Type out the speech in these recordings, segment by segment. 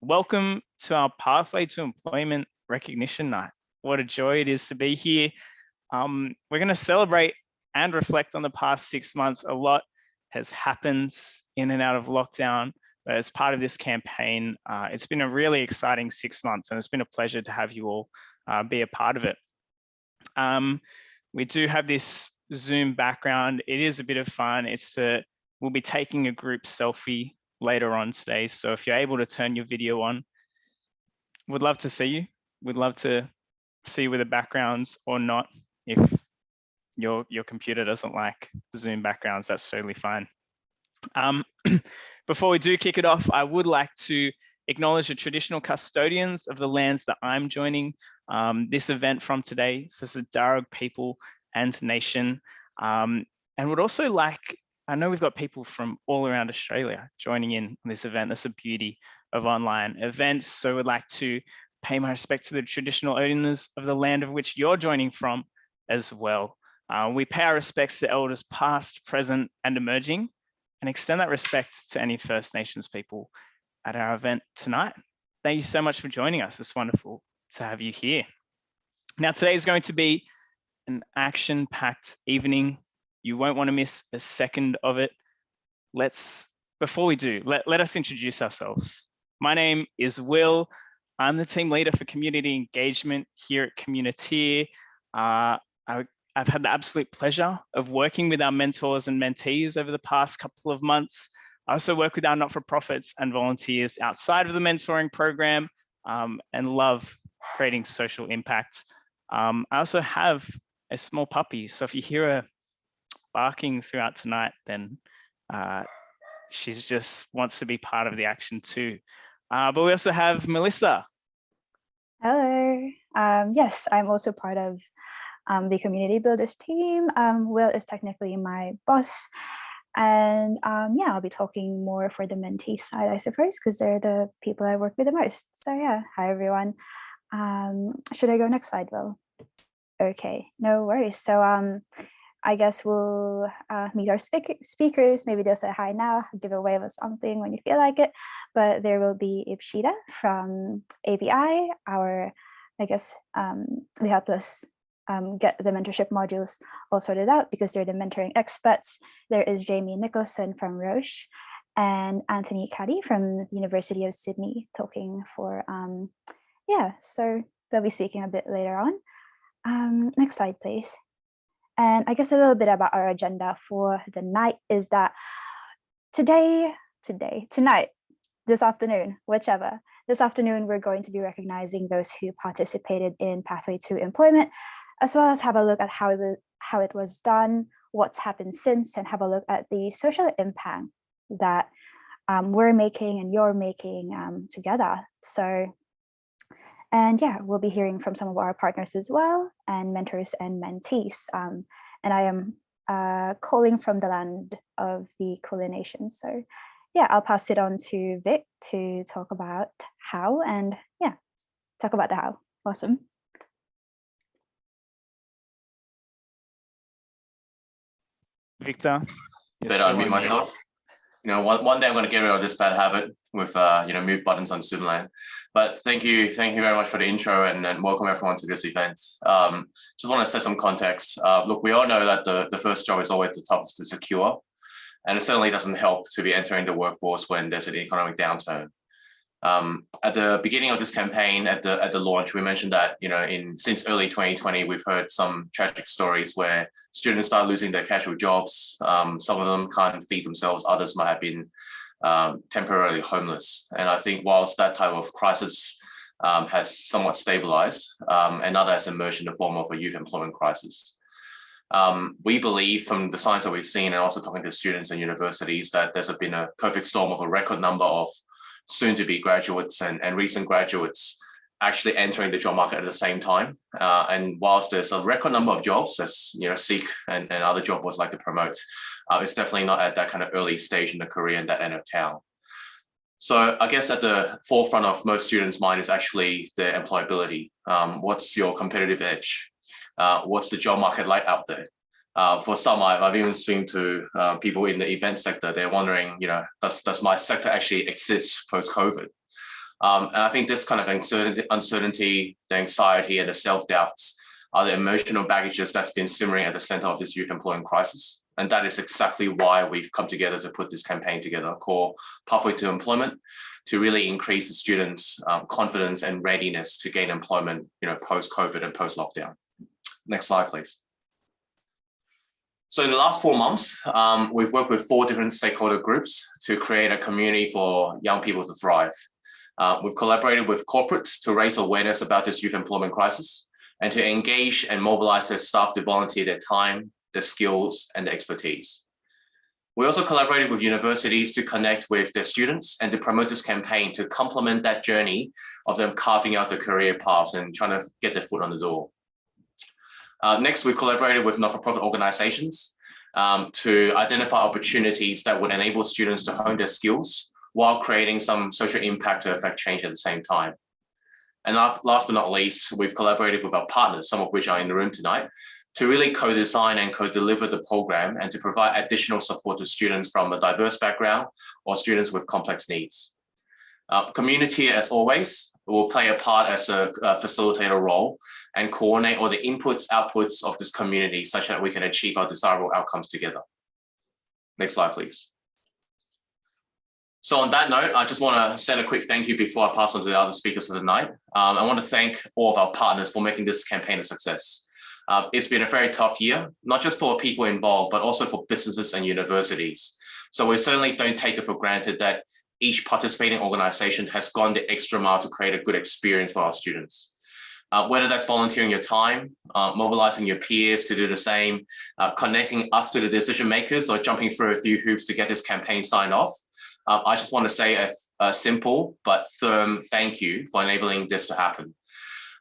Welcome to our Pathway to Employment Recognition Night. What a joy it is to be here. We're going to celebrate and reflect on the past 6 months. A lot has happened in and out of lockdown, but as part of this campaign, it's been a really exciting 6 months, and it's been a pleasure to have you all be a part of it. We do have this Zoom background. It is a bit of fun. We'll be taking a group selfie later on today. So if you're able to turn your video on, we'd love to see you. We'd love to see you with the backgrounds or not. If your computer doesn't like Zoom backgrounds, that's totally fine. Before we do kick it off, I would like to acknowledge the traditional custodians of the lands that I'm joining this event from today. So this is the Darug people and nation. And would also like, I know we've got people from all around Australia joining in on this event. That's the beauty of online events. So we'd like to pay my respect to the traditional owners of the land of which you're joining from as well. We pay our respects to elders past, present, and emerging, and extend that respect to any First Nations people at our event tonight. Thank you so much for joining us. It's wonderful to have you here. Now, today is going to be an action-packed evening. You won't want to miss a second of it. Before we do, let us introduce ourselves. My name is Will. I'm the team leader for community engagement here at Communiteer. I've had the absolute pleasure of working with our mentors and mentees over the past couple of months. I also work with our not-for-profits and volunteers outside of the mentoring program and love creating social impact. I also have a small puppy. So if you hear her barking throughout tonight, then she's just wants to be part of the action too. But we also have Melissa. Hello. Yes, I'm also part of the Community Builders team. Will is technically my boss. And yeah, I'll be talking more for the mentee side, I suppose, because they're the people I work with the most. So yeah, hi everyone. Should I go next slide, Will? Okay, no worries. So I guess we'll meet our speakers. Maybe they'll say hi now, give a wave or something when you feel like it. But there will be Ipshita from ABI, I guess they help us get the mentorship modules all sorted out because they're the mentoring experts. There is Jamie Nicholson from Roche and Anthony Caddy from the University of Sydney talking for, yeah, so they'll be speaking a bit later on. Next slide, please. And I guess a little bit about our agenda for the night is that tonight, this afternoon, whichever, this afternoon, we're going to be recognizing those who participated in Pathway to Employment, as well as have a look at how it was done, what's happened since, and have a look at the social impact that we're making and you're making together. So, and yeah, we'll be hearing from some of our partners as well, and mentors and mentees. And I am calling from the land of the Kulin Nation. So yeah, I'll pass it on to Vic to talk about how, and yeah, talk about the how. Awesome. Victor. Better unmute myself. You know, one day I'm going to get rid of this bad habit with mute buttons on Zoomland. But thank you very much for the intro and welcome everyone to this event. Just want to set some context. Look, we all know that the first job is always the toughest to secure, and it certainly doesn't help to be entering the workforce when there's an economic downturn. At the beginning of this campaign, at the launch, we mentioned that since early 2020, we've heard some tragic stories where students start losing their casual jobs. Some of them can't feed themselves. Others might have been temporarily homeless. And I think whilst that type of crisis has somewhat stabilized, another has emerged in the form of a youth employment crisis. We believe from the science that we've seen and also talking to students and universities that there's been a perfect storm of a record number of soon-to-be graduates and recent graduates actually entering the job market at the same time. And whilst there's a record number of jobs, as SEEK and other job boards like to promote, it's definitely not at that kind of early stage in the career in that end of town. So I guess at the forefront of most students' mind is actually their employability. What's your competitive edge? What's the job market like out there? For some, I've even spoken to people in the event sector. They're wondering, does my sector actually exist post-COVID? And I think this kind of uncertainty, the anxiety, and the self-doubts are the emotional baggages that's been simmering at the center of this youth employment crisis. And that is exactly why we've come together to put this campaign together, called Pathway to Employment, to really increase the students' confidence and readiness to gain employment, post-COVID and post-lockdown. Next slide, please. So in the last 4 months, we've worked with 4 different stakeholder groups to create a community for young people to thrive. We've collaborated with corporates to raise awareness about this youth employment crisis and to engage and mobilize their staff to volunteer their time, their skills, and their expertise. We also collaborated with universities to connect with their students and to promote this campaign to complement that journey of them carving out their career paths and trying to get their foot on the door. Next, we collaborated with not-for-profit organizations to identify opportunities that would enable students to hone their skills while creating some social impact to affect change at the same time. And last but not least, we've collaborated with our partners, some of which are in the room tonight, to really co-design and co-deliver the program and to provide additional support to students from a diverse background or students with complex needs. Community, as always, will play a part as a facilitator role and coordinate all the inputs, outputs of this community such that we can achieve our desirable outcomes together. Next slide, please. So on that note, I just want to send a quick thank you before I pass on to the other speakers of the night. I want to thank all of our partners for making this campaign a success. It's been a very tough year, not just for people involved, but also for businesses and universities. So we certainly don't take it for granted that each participating organization has gone the extra mile to create a good experience for our students. Whether that's volunteering your time, mobilizing your peers to do the same, connecting us to the decision makers, or jumping through a few hoops to get this campaign signed off. I just want to say a simple but firm thank you for enabling this to happen.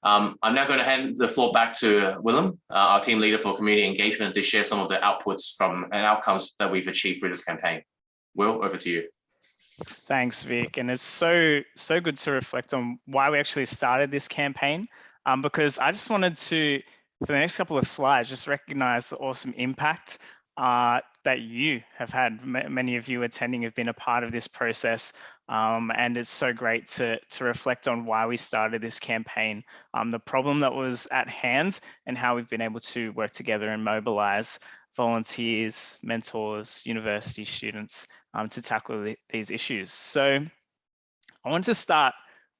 I'm now going to hand the floor back to Willem, our team leader for community engagement, to share some of the outputs and outcomes that we've achieved through this campaign. Will, over to you. Thanks, Vic. And it's so good to reflect on why we actually started this campaign, because I just wanted to, for the next couple of slides, just recognize the awesome impact that you have had. Many of you attending have been a part of this process. And it's so great to reflect on why we started this campaign, the problem that was at hand, and how we've been able to work together and mobilize volunteers, mentors, university students to tackle these issues. So I want to start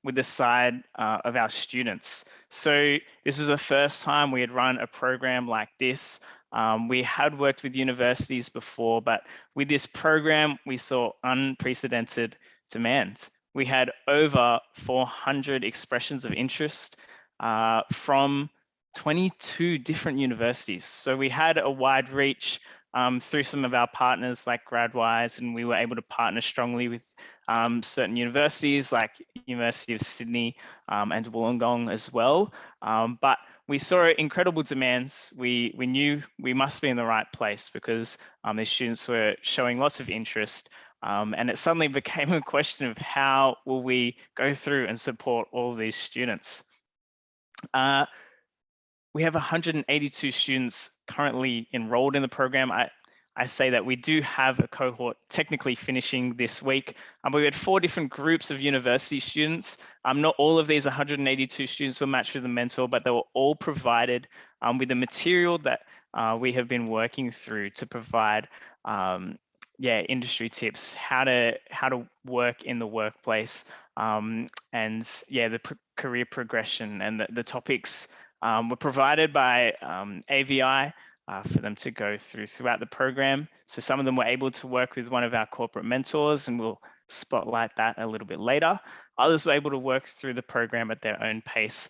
with the side of our students. So this is the first time we had run a program like this. We had worked with universities before, but with this program, we saw unprecedented demand. We had over 400 expressions of interest from 22 different universities. So we had a wide reach through some of our partners like GradWise, and we were able to partner strongly with certain universities like University of Sydney and Wollongong as well. But we saw incredible demands. We knew we must be in the right place because the students were showing lots of interest. And it suddenly became a question of how will we go through and support all of these students. We have 182 students currently enrolled in the program. I say that we do have a cohort technically finishing this week, but we had 4 different groups of university students. Not all of these 182 students were matched with a mentor, but they were all provided with the material that we have been working through to provide industry tips, how to work in the workplace, and the career progression, and the topics were provided by AVI for them to go throughout the program. So some of them were able to work with one of our corporate mentors, and we'll spotlight that a little bit later. Others were able to work through the program at their own pace,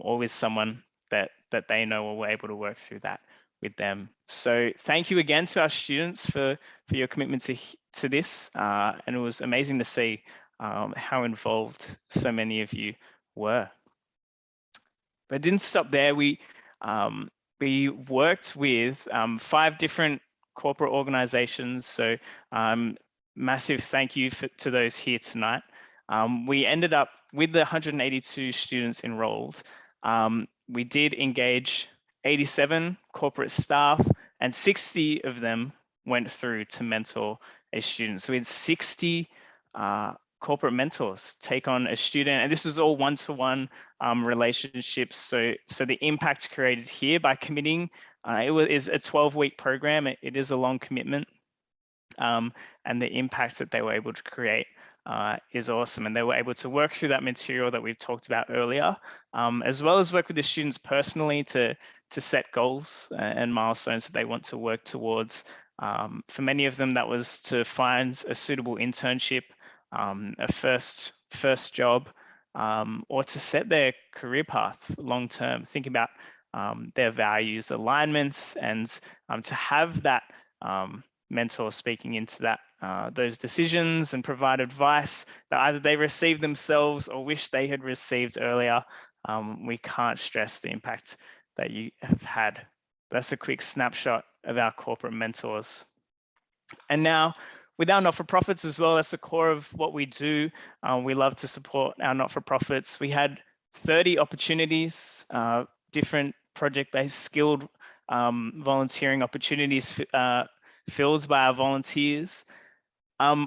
or with someone that they know, or were able to work through that with them. So thank you again to our students for your commitment to this. And it was amazing to see how involved so many of you were. But it didn't stop there. We worked with 5 different corporate organizations. So massive thank you to those here tonight. We ended up with the 182 students enrolled. We did engage 87 corporate staff, and 60 of them went through to mentor a student. So we had 60 corporate mentors take on a student, and this was all one-to-one relationships. So the impact created here by committing, is a 12-week program. It is a long commitment, and the impact that they were able to create is awesome. And they were able to work through that material that we've talked about earlier, as well as work with the students personally to set goals and milestones that they want to work towards. For many of them, that was to find a suitable internship, a first job, or to set their career path long term. Think about their values, alignments, and to have that mentor speaking into that those decisions and provide advice that either they received themselves or wish they had received earlier. We can't stress the impact that you have had. That's a quick snapshot of our corporate mentors. And now, with our not-for-profits as well, that's the core of what we do. We love to support our not-for-profits. We had 30 opportunities, different project-based skilled volunteering opportunities filled by our volunteers.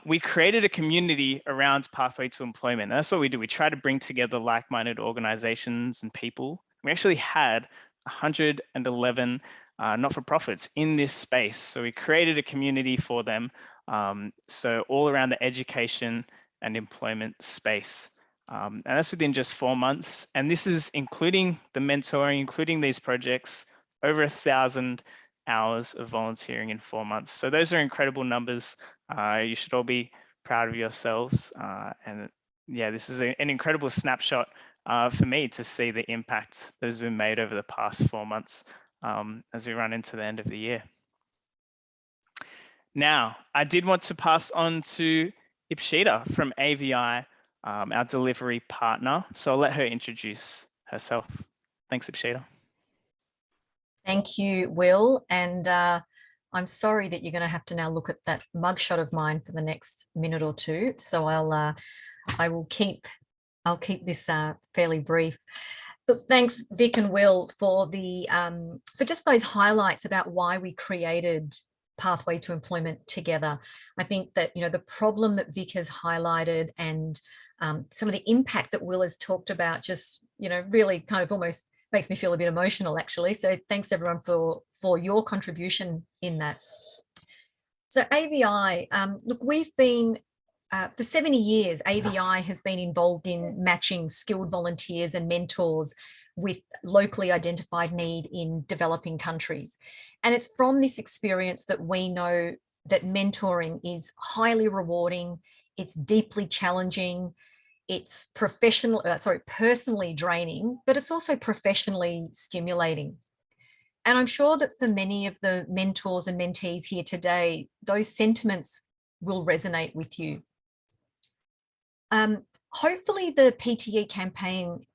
We created a community around Pathway to Employment. And that's what we do. We try to bring together like-minded organizations and people. We actually had 111 not-for-profits in this space. So we created a community for them. So all around the education and employment space. And that's within just 4 months. And this is including the mentoring, including these projects, over 1,000 hours of volunteering in 4 months. So those are incredible numbers. You should all be proud of yourselves. And yeah, this is an incredible snapshot for me to see the impact that has been made over the past 4 months as we run into the end of the year. Now, I did want to pass on to Ipshita from AVI, our delivery partner. So I'll let her introduce herself. Thanks, Ipshita. Thank you, Will. And I'm sorry that you're going to have to now look at that mugshot of mine for the next minute or two. So I'll keep this fairly brief. But thanks, Vic and Will, for just those highlights about why we created Pathway to Employment together. I think that, the problem that Vic has highlighted and some of the impact that Will has talked about just, really kind of almost makes me feel a bit emotional, actually. So thanks everyone for your contribution in that. So AVI, look, we've been, for 70 years, AVI has been involved in matching skilled volunteers and mentors with locally identified need in developing countries. And it's from this experience that we know that mentoring is highly rewarding, it's deeply challenging, it's personally draining, but it's also professionally stimulating. And I'm sure that for many of the mentors and mentees here today, those sentiments will resonate with you. Hopefully the PTE campaign,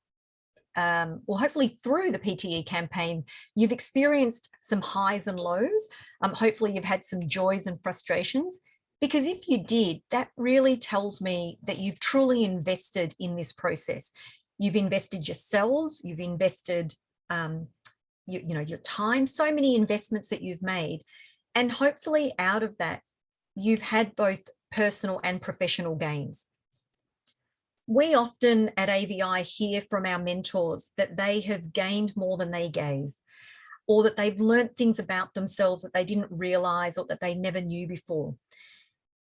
hopefully through the PTE campaign, you've experienced some highs and lows. Hopefully you've had some joys and frustrations, because if you did, that really tells me that you've truly invested in this process. You've invested yourselves, you've invested your time, so many investments that you've made. And hopefully out of that, you've had both personal and professional gains. We often at AVI hear from our mentors that they have gained more than they gave, or that they've learned things about themselves that they didn't realize or that they never knew before.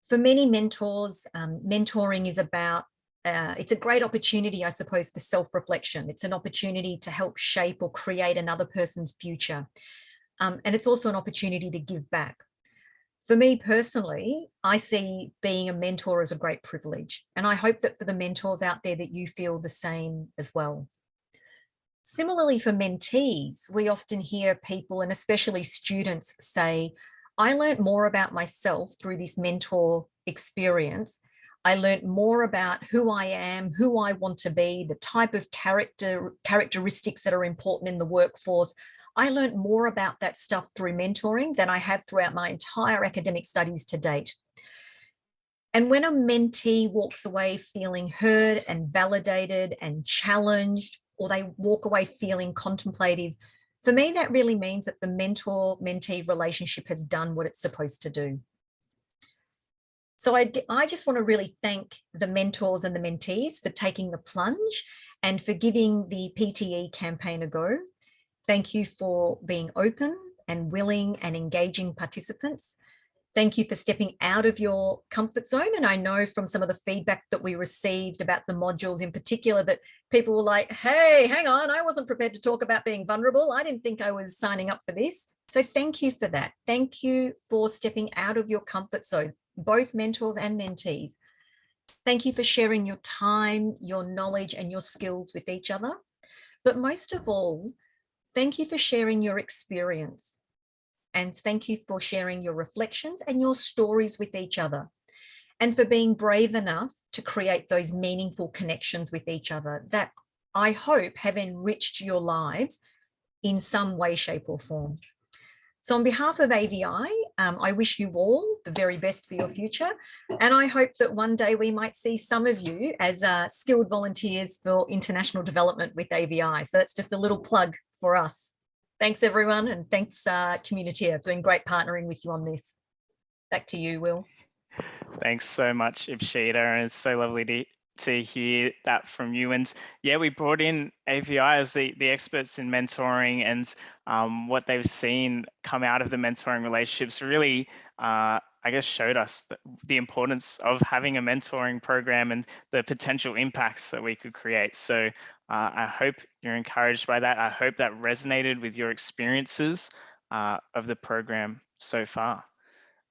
For many mentors, mentoring is about, it's a great opportunity, I suppose, for self-reflection. It's an opportunity to help shape or create another person's future. And it's also an opportunity to give back. For me personally, I see being a mentor as a great privilege. And I hope that for the mentors out there that you feel the same as well. Similarly, for mentees, we often hear people, and especially students, say, I learned more about myself through this mentor experience. I learned more about who I am, who I want to be, the type of characteristics that are important in the workforce. I learned more about that stuff through mentoring than I have throughout my entire academic studies to date. And when a mentee walks away feeling heard and validated and challenged, or they walk away feeling contemplative, for me, that really means that the mentor-mentee relationship has done what it's supposed to do. So I just want to really thank the mentors and the mentees for taking the plunge and for giving the PTE campaign a go. Thank you for being open and willing and engaging participants. Thank you for stepping out of your comfort zone. And I know from some of the feedback that we received about the modules in particular that people were like, hey, hang on, I wasn't prepared to talk about being vulnerable. I didn't think I was signing up for this. So thank you for that. Thank you for stepping out of your comfort zone, both mentors and mentees. Thank you for sharing your time, your knowledge, and your skills with each other. But most of all, thank you for sharing your experience. And thank you for sharing your reflections and your stories with each other, and for being brave enough to create those meaningful connections with each other that I hope have enriched your lives in some way, shape, or form. So on behalf of AVI, I wish you all the very best for your future. And I hope that one day we might see some of you as skilled volunteers for international development with AVI. So that's just a little plug for us. Thanks, everyone. And thanks, Community. It's been great partnering with you on this. Back to you, Will. Thanks so much, Ipshita. And it's so lovely to hear that from you. And yeah, we brought in AVI as the experts in mentoring, and what they've seen come out of the mentoring relationships really, I guess, showed us the importance of having a mentoring program and the potential impacts that we could create. So I hope you're encouraged by that. I hope that resonated with your experiences of the program so far.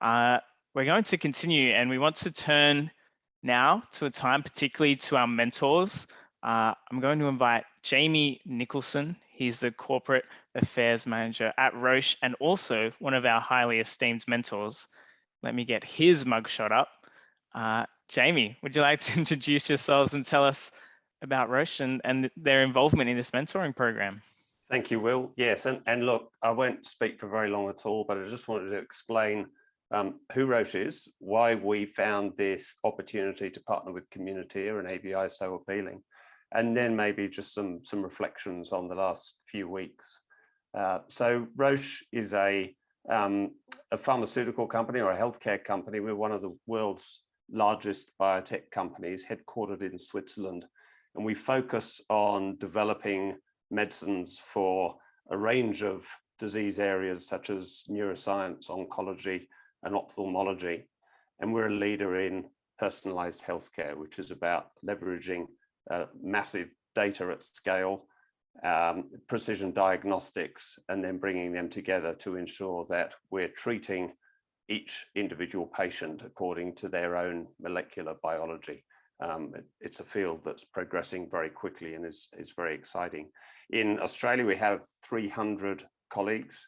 We're going to continue, and we want to turn now to a time particularly to our mentors. I'm going to invite Jamie Nicholson. He's the Corporate Affairs Manager at Roche and also one of our highly esteemed mentors. Let me get his mugshot up. Jamie, would you like to introduce yourselves and tell us about Roche and their involvement in this mentoring program? Thank you, Will. Yes, and look, I won't speak for very long at all, but I just wanted to explain who Roche is, why we found this opportunity to partner with Community and AVI so appealing, and then maybe just some reflections on the last few weeks. So Roche is a pharmaceutical company or a healthcare company. We're one of the world's largest biotech companies, headquartered in Switzerland, and we focus on developing medicines for a range of disease areas such as neuroscience, oncology, and ophthalmology. And we're a leader in personalized healthcare, which is about leveraging massive data at scale, precision diagnostics, and then bringing them together to ensure that we're treating each individual patient according to their own molecular biology. It's a field that's progressing very quickly and is very exciting. In Australia, we have 300 colleagues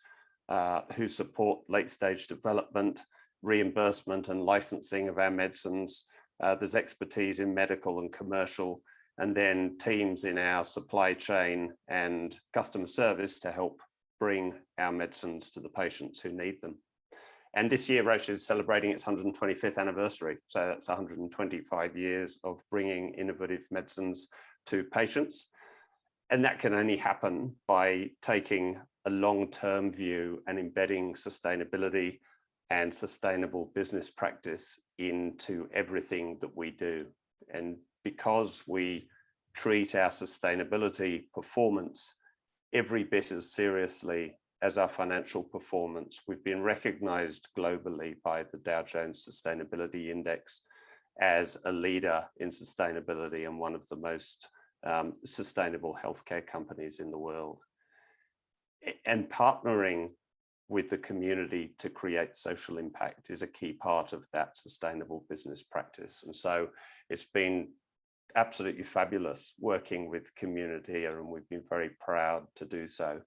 who support late-stage development, reimbursement and licensing of our medicines. There's expertise in medical and commercial, and then teams in our supply chain and customer service to help bring our medicines to the patients who need them. And this year, Roche is celebrating its 125th anniversary. So that's 125 years of bringing innovative medicines to patients. And that can only happen by taking a long-term view and embedding sustainability and sustainable business practice into everything that we do. And because we treat our sustainability performance every bit as seriously as our financial performance, we've been recognized globally by the Dow Jones Sustainability Index as a leader in sustainability and one of the most sustainable healthcare companies in the world. And partnering with the community to create social impact is a key part of that sustainable business practice. And so it's been absolutely fabulous working with Community, and we've been very proud to do so.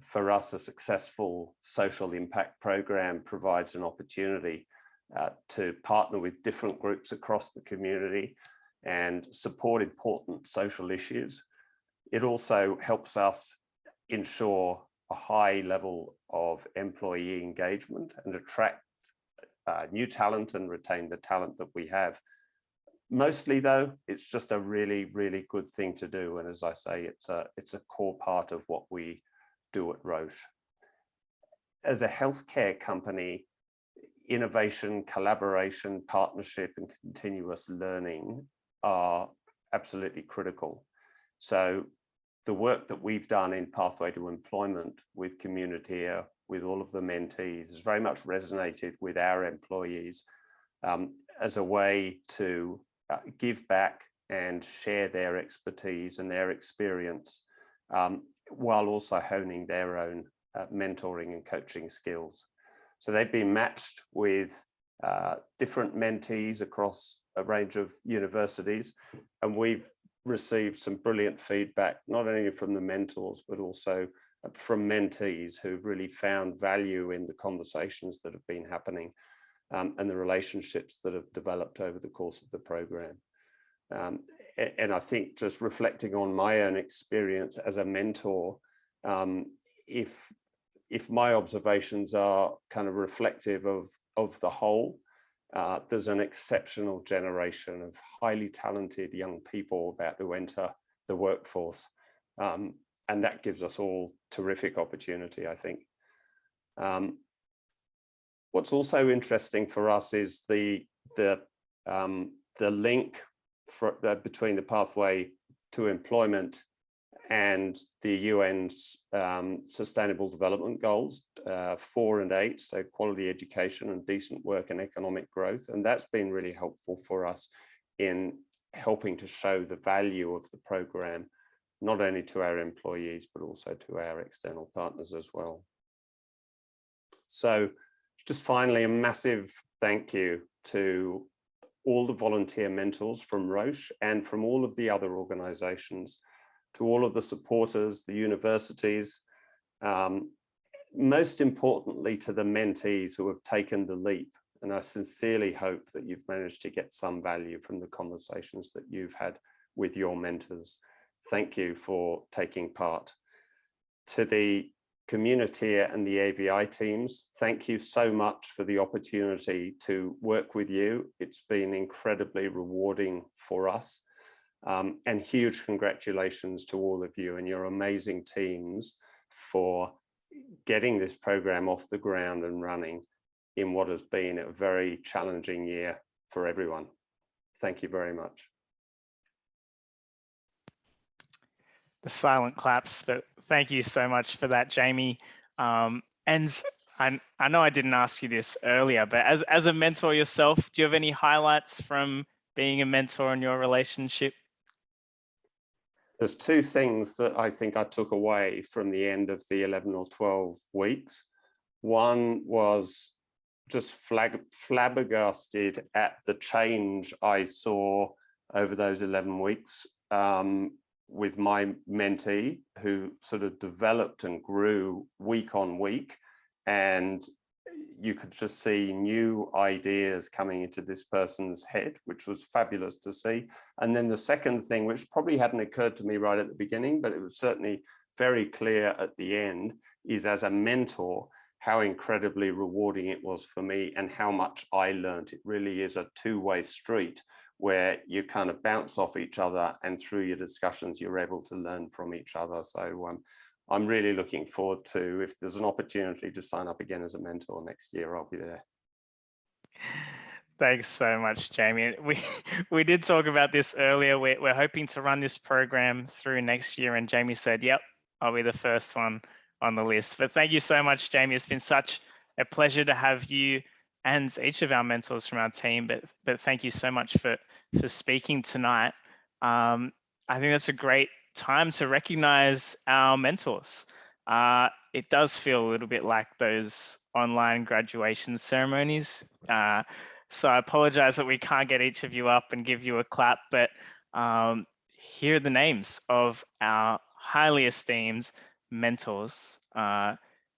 For us, a successful social impact program provides an opportunity to partner with different groups across the community and support important social issues. It also helps us ensure a high level of employee engagement and attract new talent and retain the talent that we have. Mostly though, it's just a really, really good thing to do. And as I say, it's a core part of what we do at Roche. As a healthcare company, innovation, collaboration, partnership, and continuous learning are absolutely critical. So the work that we've done in Pathway to Employment with Communitea, with all of the mentees, has very much resonated with our employees as a way to give back and share their expertise and their experience, while also honing their own mentoring and coaching skills. So they've been matched with different mentees across a range of universities, and we've received some brilliant feedback, not only from the mentors, but also from mentees who've really found value in the conversations that have been happening and the relationships that have developed over the course of the program. And I think, just reflecting on my own experience as a mentor, if my observations are kind of reflective of the whole, there's an exceptional generation of highly talented young people about to enter the workforce. And that gives us all terrific opportunity, I think. What's also interesting for us is the link between the Pathway to Employment and the UN's Sustainable Development Goals 4 and 8, so quality education and decent work and economic growth. And that's been really helpful for us in helping to show the value of the program, not only to our employees, but also to our external partners as well. So just finally, a massive thank you to all the volunteer mentors from Roche and from all of the other organizations, to all of the supporters, the universities, most importantly to the mentees who have taken the leap. And I sincerely hope that you've managed to get some value from the conversations that you've had with your mentors. Thank you for taking part. To the Communitea and the AVI teams, thank you so much for the opportunity to work with you. It's been incredibly rewarding for us. And huge congratulations to all of you and your amazing teams for getting this program off the ground and running in what has been a very challenging year for everyone. Thank you very much. The silent claps, but thank you so much for that, Jamie. And I know I didn't ask you this earlier, but as a mentor yourself, do you have any highlights from being a mentor in your relationship? There's two things that I think I took away from the end of the 11 or 12 weeks. One was just flabbergasted at the change I saw over those 11 weeks with my mentee, who sort of developed and grew week on week. And you could just see new ideas coming into this person's head, which was fabulous to see. And then the second thing, which probably hadn't occurred to me right at the beginning, but it was certainly very clear at the end, is as a mentor, how incredibly rewarding it was for me and how much I learned. It really is a two-way street where you kind of bounce off each other, and through your discussions, you're able to learn from each other. So I'm really looking forward to, if there's an opportunity to sign up again as a mentor next year, I'll be there. Thanks so much, Jamie. We did talk about this earlier. We're hoping to run this program through next year, and Jamie said, yep, I'll be the first one on the list. But thank you so much, Jamie. It's been such a pleasure to have you and each of our mentors from our team, but thank you so much for speaking tonight. I think that's a great time to recognize our mentors. It does feel a little bit like those online graduation ceremonies. So I apologize that we can't get each of you up and give you a clap, but here are the names of our highly esteemed mentors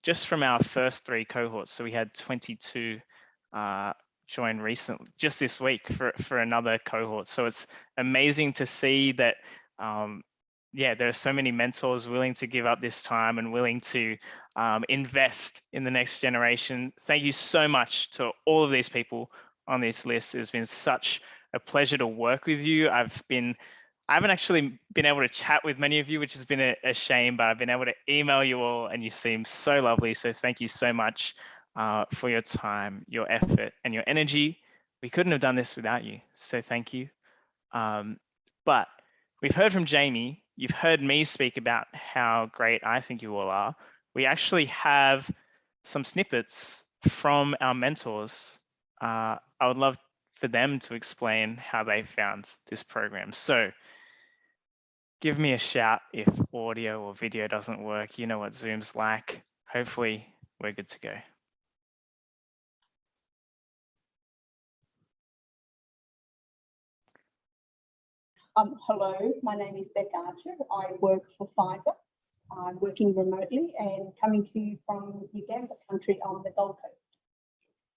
just from our first 3 cohorts. So we had 22 join recently, just this week for another cohort. So it's amazing to see that yeah, there are so many mentors willing to give up this time and willing to invest in the next generation. Thank you so much to all of these people on this list. It's been such a pleasure to work with you. I haven't actually been able to chat with many of you, which has been a shame, but I've been able to email you all and you seem so lovely. So thank you so much. for your time, your effort, and your energy. We couldn't have done this without you, so thank you. But we've heard from Jamie. You've heard me speak about how great I think you all are. We actually have some snippets from our mentors. I would love for them to explain how they found this program. So give me a shout if audio or video doesn't work. You know what Zoom's like. Hopefully we're good to go. Hello, my name is Beck Archer. I work for Pfizer. I'm working remotely and coming to you from Uganda country on the Gold Coast.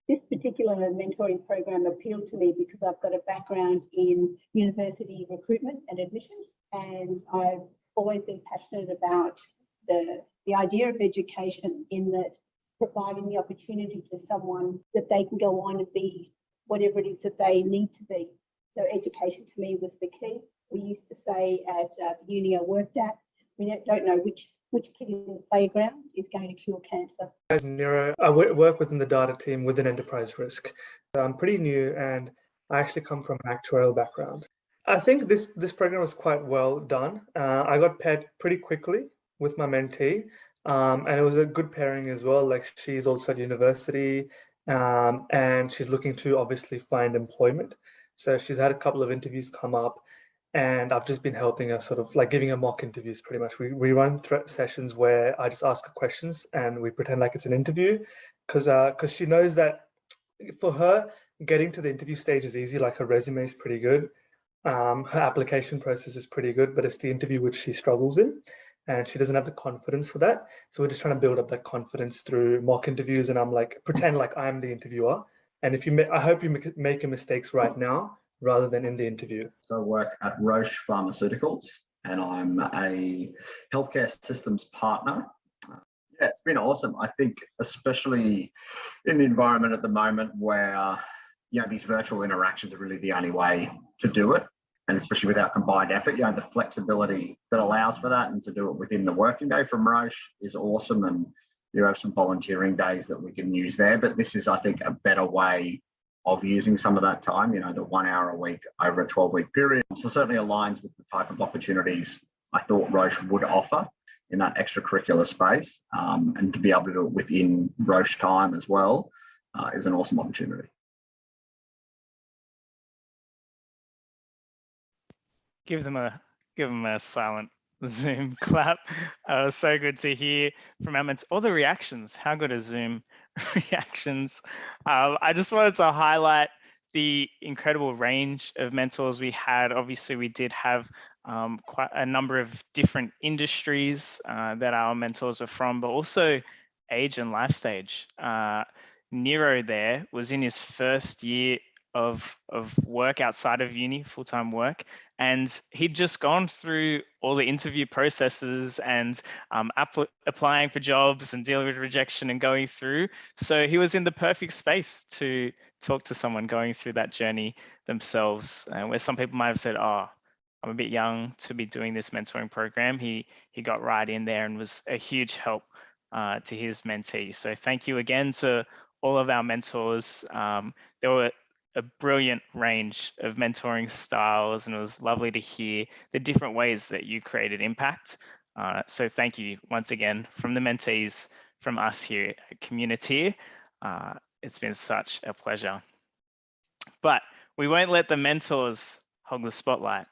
This particular mentoring program appealed to me because I've got a background in university recruitment and admissions, and I've always been passionate about the idea of education, in that providing the opportunity to someone that they can go on and be whatever it is that they need to be. So education to me was the key. We used to say at the uni I worked at, we don't know which kid in the playground is going to cure cancer. As Nero, I work within the data team within enterprise risk. I'm pretty new and I actually come from an actuarial background. I think this program was quite well done. I got paired pretty quickly with my mentee, and it was a good pairing as well. Like, she's also at university, and she's looking to obviously find employment. So she's had a couple of interviews come up, and I've just been helping her, sort of like giving her mock interviews pretty much. We run sessions where I just ask her questions and we pretend like it's an interview, because she knows that for her, getting to the interview stage is easy. Like, her resume is pretty good. Her application process is pretty good, but it's the interview which she struggles in, and she doesn't have the confidence for that. So we're just trying to build up that confidence through mock interviews, and I'm like, pretend like I'm the interviewer. And if you, I hope you make your mistakes right now rather than in the interview. So I work at Roche Pharmaceuticals, and I'm a healthcare systems partner. Yeah, it's been awesome. I think, especially in the environment at the moment where, these virtual interactions are really the only way to do it. And especially with our combined effort, the flexibility that allows for that and to do it within the working day from Roche is awesome. And you have some volunteering days that we can use there, but this is, I think, a better way of using some of that time, the 1 hour a week over a 12-week period. So certainly aligns with the type of opportunities I thought Roche would offer in that extracurricular space, and to be able to do it within Roche time as well is an awesome opportunity. Give them a silent Zoom clap. So good to hear from our mentors. All the reactions. How good are Zoom reactions? I just wanted to highlight the incredible range of mentors we had. Obviously, we did have quite a number of different industries that our mentors were from, but also age and life stage. Nero there was in his first year of work outside of uni, full-time work, and he'd just gone through all the interview processes and applying for jobs and dealing with rejection and going through. So he was in the perfect space to talk to someone going through that journey themselves, where some people might have said, oh, I'm a bit young to be doing this mentoring program. He got right in there and was a huge help to his mentee. So thank you again to all of our mentors. There were a brilliant range of mentoring styles, and it was lovely to hear the different ways that you created impact. So thank you once again from the mentees, from us here at Community. It's been such a pleasure. But we won't let the mentors hog the spotlight,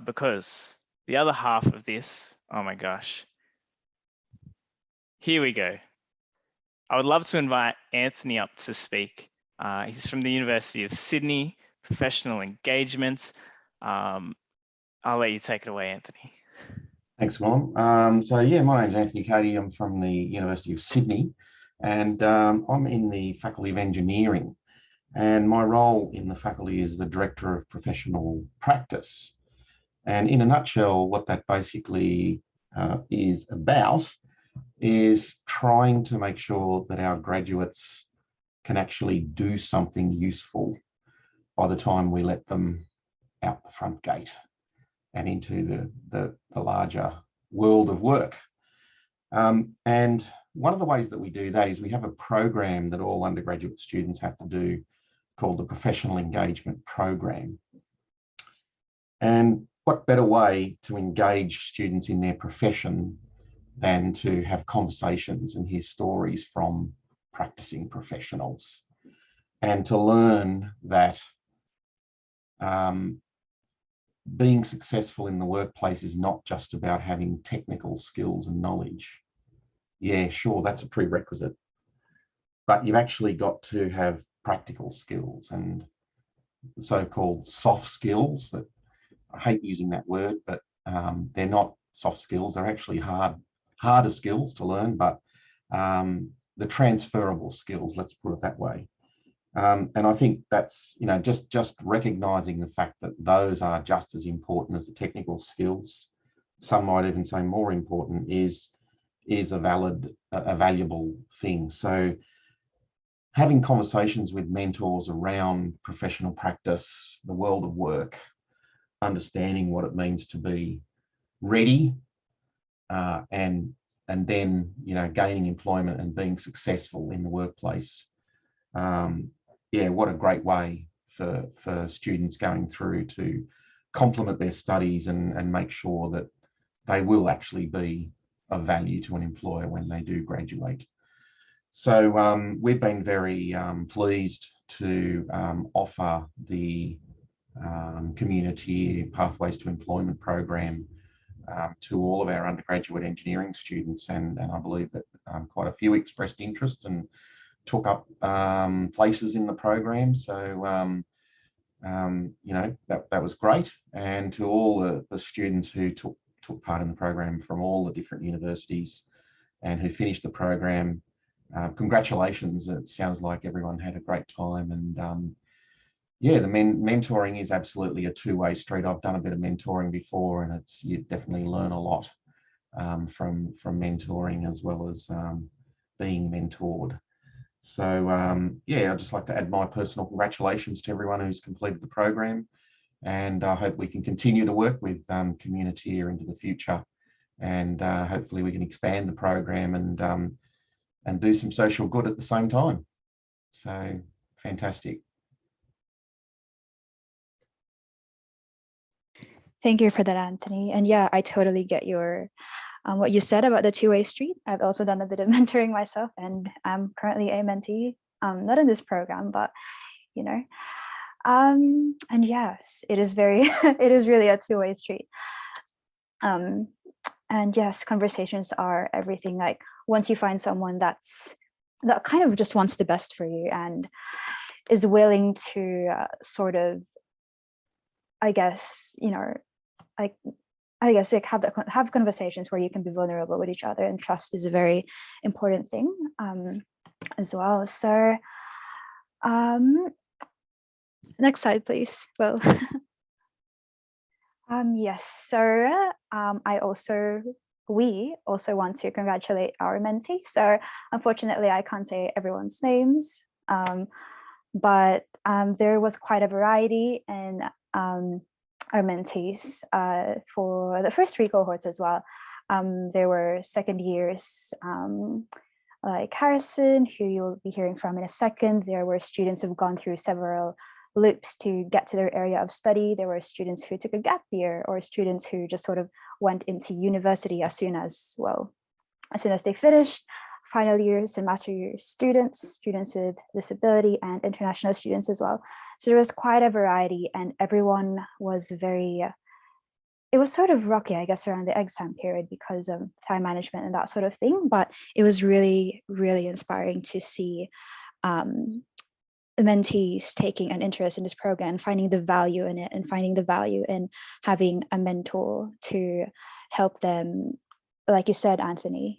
because the other half of this, oh my gosh, here we go. I would love to invite Anthony up to speak. He's from the University of Sydney, professional engagement. I'll let you take it away, Anthony. Thanks, Mom. So yeah, my name's Anthony Cody. I'm from the University of Sydney, and I'm in the Faculty of Engineering. And my role in the faculty is the Director of Professional Practice. And in a nutshell, what that basically is about is trying to make sure that our graduates can actually do something useful by the time we let them out the front gate and into the larger world of work. And one of the ways that we do that is we have a program that all undergraduate students have to do called the Professional Engagement Program. And what better way to engage students in their profession than to have conversations and hear stories from practicing professionals, and to learn that being successful in the workplace is not just about having technical skills and knowledge. Yeah, sure, that's a prerequisite, but you've actually got to have practical skills and so-called soft skills. That I hate using that word, but they're not soft skills. They're actually harder skills to learn, but the transferable skills, let's put it that way. And I think that's, you know, just recognizing the fact that those are just as important as the technical skills. Some might even say more important is a valuable thing. So having conversations with mentors around professional practice, the world of work, understanding what it means to be ready, and then, you know, gaining employment and being successful in the workplace. Yeah, what a great way for students going through to complement their studies and make sure that they will actually be of value to an employer when they do graduate. So we've been very pleased to offer the Community Pathways to Employment program to all of our undergraduate engineering students, and I believe that quite a few expressed interest and took up places in the program. So you know, that was great. And to all the students who took part in the program from all the different universities and who finished the program, congratulations. It sounds like everyone had a great time. And yeah, the mentoring is absolutely a two-way street. I've done a bit of mentoring before, and you definitely learn a lot from mentoring as well as being mentored. So yeah, I'd just like to add my personal congratulations to everyone who's completed the program, and I hope we can continue to work with Communiteer into the future, and hopefully we can expand the program and do some social good at the same time. So fantastic. Thank you for that, Anthony. And yeah, I totally get your what you said about the two-way street. I've also done a bit of mentoring myself, and I'm currently a mentee, not in this program, but you know. And yes, it is very, it is really a two-way street. And yes, conversations are everything. Like once you find someone that kind of just wants the best for you and is willing to sort of, I guess, you know, like have conversations where you can be vulnerable with each other, and trust is a very important thing as well. So next slide, please. Well, yes, so we also want to congratulate our mentees. So unfortunately, I can't say everyone's names, but there was quite a variety in our mentees for the first 3 cohorts as well. There were second years like Harrison, who you'll be hearing from in a second. There were students who've gone through several loops to get to their area of study. There were students who took a gap year, or students who just sort of went into university as soon as they finished. Final years and master year students with disability, and international students as well. So there was quite a variety, and everyone was very, it was sort of rocky, I guess, around the exam period because of time management and that sort of thing. But it was really, really inspiring to see the mentees taking an interest in this program, finding the value in it, and finding the value in having a mentor to help them, like you said, Anthony,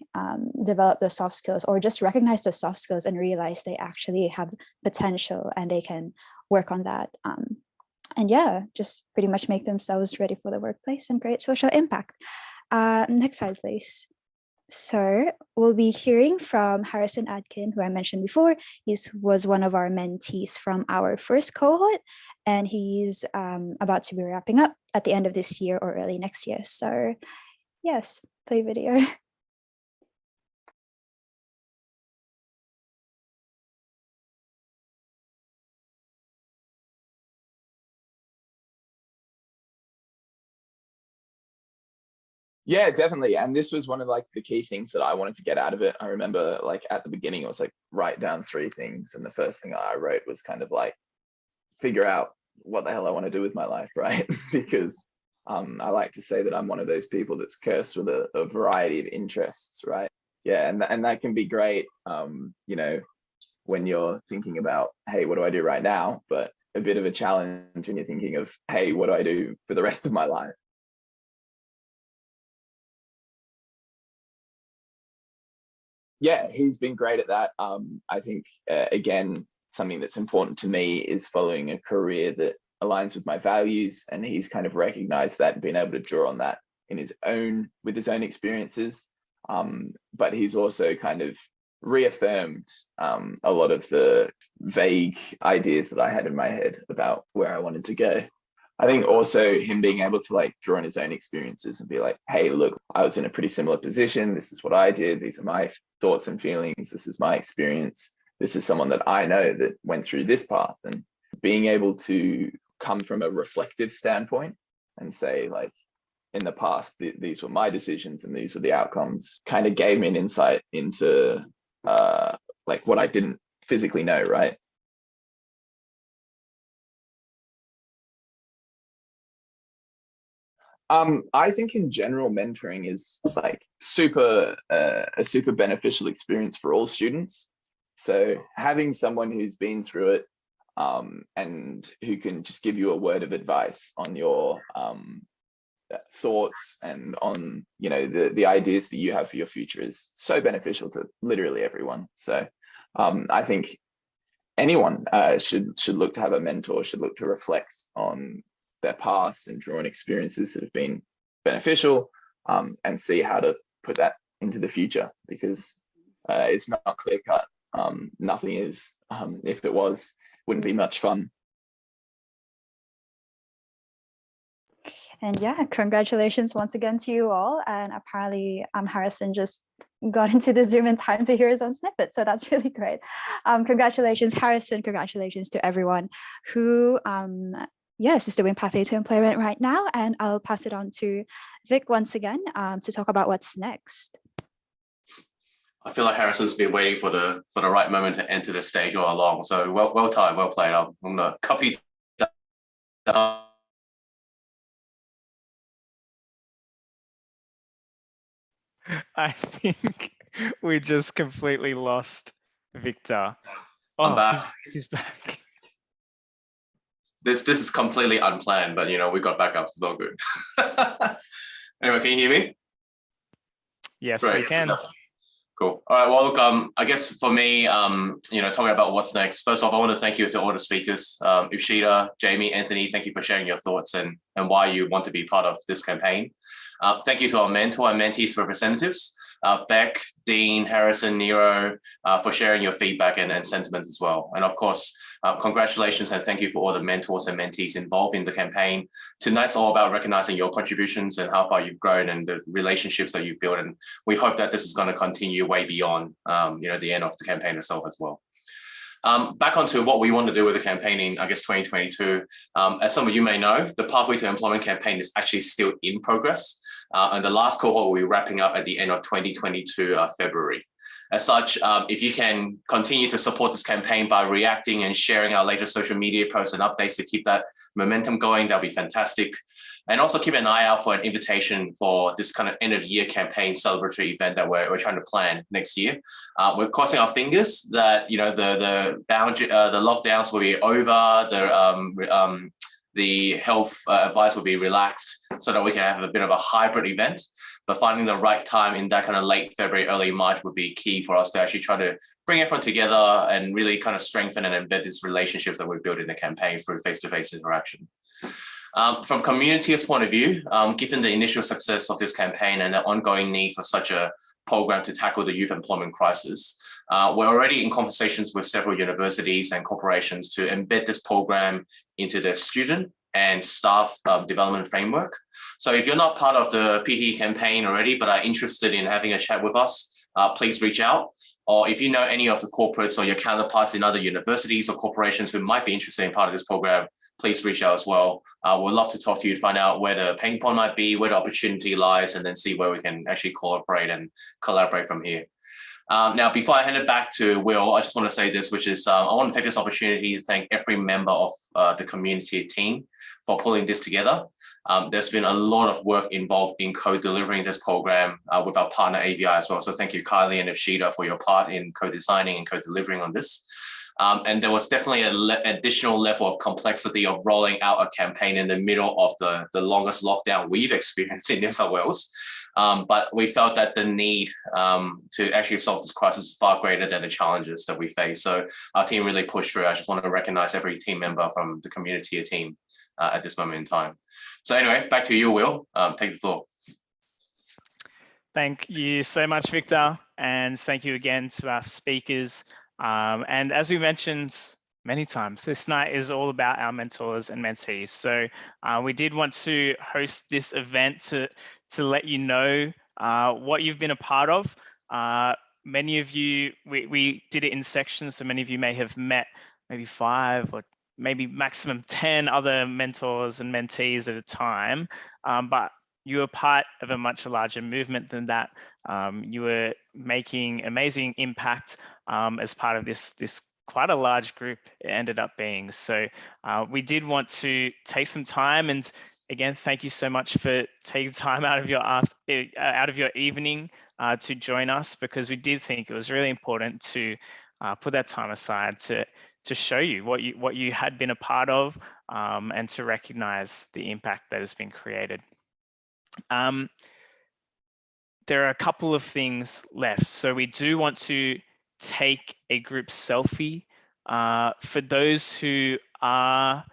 develop those soft skills, or just recognize those soft skills and realize they actually have potential and they can work on that. And yeah, just pretty much make themselves ready for the workplace and create social impact. Next slide, please. So we'll be hearing from Harrison Adkin, who I mentioned before. He was one of our mentees from our first cohort, and he's about to be wrapping up at the end of this year or early next year. So yes, play video. Yeah, definitely. And this was one of like the key things that I wanted to get out of it. I remember like at the beginning, it was like write down 3 things. And the first thing I wrote was kind of like figure out what the hell I want to do with my life, right? Because I like to say that I'm one of those people that's cursed with a variety of interests, right? Yeah, and that can be great, you know, when you're thinking about, hey, what do I do right now? But a bit of a challenge when you're thinking of, hey, what do I do for the rest of my life? Yeah, he's been great at that. I think, again, something that's important to me is following a career that aligns with my values, and he's kind of recognized that and been able to draw on that in his own, with his own experiences. But he's also kind of reaffirmed a lot of the vague ideas that I had in my head about where I wanted to go. I think also him being able to like draw on his own experiences and be like, hey, look, I was in a pretty similar position. This is what I did. These are my thoughts and feelings. This is my experience. This is someone that I know that went through this path. And being able to come from a reflective standpoint and say, like, in the past, these were my decisions and these were the outcomes, kind of gave me an insight into like what I didn't physically know, right? I think in general, mentoring is like a super beneficial experience for all students. So having someone who's been through it and who can just give you a word of advice on your thoughts and on, you know, the ideas that you have for your future is so beneficial to literally everyone. So I think anyone should look to have a mentor, should look to reflect on their past and draw on experiences that have been beneficial, and see how to put that into the future, because it's not clear cut. Nothing is. If it was, wouldn't be much fun. And yeah, congratulations once again to you all. And apparently Harrison just got into the Zoom in time to hear his own snippet. So that's really great. Congratulations, Harrison. Congratulations to everyone who yes, is doing Pathway to Employment right now. And I'll pass it on to Vic once again to talk about what's next. I feel like Harrison's been waiting for the right moment to enter the stage all along. So well timed, well played. I'm gonna copy that. I think we just completely lost Victor. I'm back. He's back. This is completely unplanned, but you know, we got backups. It's all good. Anyway, can you hear me? Yes, Great. we can. Cool. All right. Well, look, I guess for me, you know, talking about what's next. First off, I want to thank you to all the speakers, Ishita, Jamie, Anthony. Thank you for sharing your thoughts and why you want to be part of this campaign. Thank you to our mentor and mentees representatives, Beck, Dean, Harrison, Nero, for sharing your feedback and sentiments as well. And of course, congratulations and thank you for all the mentors and mentees involved in the campaign. Tonight's all about recognizing your contributions and how far you've grown and the relationships that you've built. And we hope that this is going to continue way beyond, you know, the end of the campaign itself as well. Back onto what we want to do with the campaign in, I guess, 2022. As some of you may know, the Pathway to Employment campaign is actually still in progress. And the last cohort will be wrapping up at the end of 2022 February. As such, if you can continue to support this campaign by reacting and sharing our latest social media posts and updates to keep that momentum going, that'll be fantastic. And also keep an eye out for an invitation for this kind of end of year campaign celebratory event that we're trying to plan next year. We're crossing our fingers that, you know, the lockdowns will be over, the health advice will be relaxed so that we can have a bit of a hybrid event. But finding the right time in that kind of late February, early March would be key for us to actually try to bring everyone together and really kind of strengthen and embed these relationships that we've built in the campaign through face-to-face interaction. From community's point of view, given the initial success of this campaign and the ongoing need for such a program to tackle the youth employment crisis, we're already in conversations with several universities and corporations to embed this program into their student and staff development framework. So if you're not part of the PTE campaign already, but are interested in having a chat with us, please reach out. Or if you know any of the corporates or your counterparts in other universities or corporations who might be interested in part of this program, please reach out as well. We'd love to talk to you to find out where the pain point might be, where the opportunity lies, and then see where we can actually cooperate and collaborate from here. Now, before I hand it back to Will, I just want to say this, which is I want to take this opportunity to thank every member of the community team for pulling this together. There's been a lot of work involved in co-delivering this program with our partner AVI as well. So thank you, Kylie and Ifshita, for your part in co-designing and co-delivering on this. And there was definitely an additional level of complexity of rolling out a campaign in the middle of the longest lockdown we've experienced in New South Wales. But we felt that the need to actually solve this crisis is far greater than the challenges that we face. So our team really pushed through. I just want to recognize every team member from the community team at this moment in time. So anyway, back to you, Will. Take the floor. Thank you so much, Victor. And thank you again to our speakers. And as we mentioned many times, this night is all about our mentors and mentees. So we did want to host this event to let you know what you've been a part of. Many of you, we did it in sections, so many of you may have met maybe 5 or maybe maximum 10 other mentors and mentees at a time, but you were part of a much larger movement than that. You were making amazing impact as part of this quite a large group it ended up being. So we did want to take some time, and again, thank you so much for taking time out of your evening to join us, because we did think it was really important to put that time aside to show you what you had been a part of, and to recognize the impact that has been created. There are a couple of things left. So we do want to take a group selfie. For those who are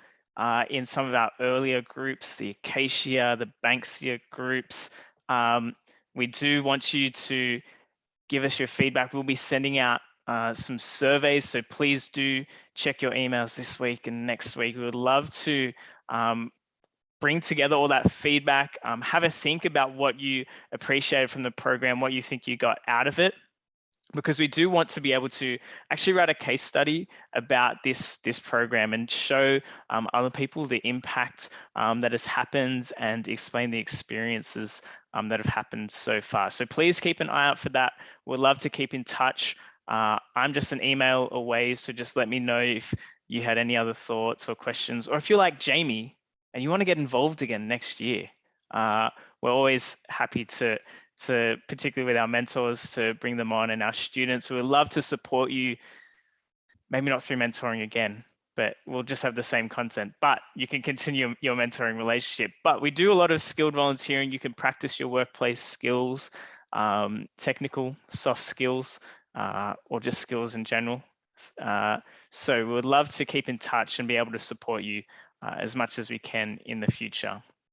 in some of our earlier groups, the Acacia, the Banksia groups, we do want you to give us your feedback. We'll be sending out some surveys, so please do check your emails this week and next week. We would love to bring together all that feedback, have a think about what you appreciated from the program, what you think you got out of it, because we do want to be able to actually write a case study about this program and show other people the impact that has happened and explain the experiences that have happened so far. So please keep an eye out for that. We'd love to keep in touch. I'm just an email away, so just let me know if you had any other thoughts or questions, or if you're like Jamie and you want to get involved again next year. We're always happy to particularly with our mentors, to bring them on, and our students. We would love to support you, maybe not through mentoring again, but we'll just have the same content, but you can continue your mentoring relationship. But we do a lot of skilled volunteering. You can practice your workplace skills, technical, soft skills, or just skills in general. So we would love to keep in touch and be able to support you as much as we can in the future.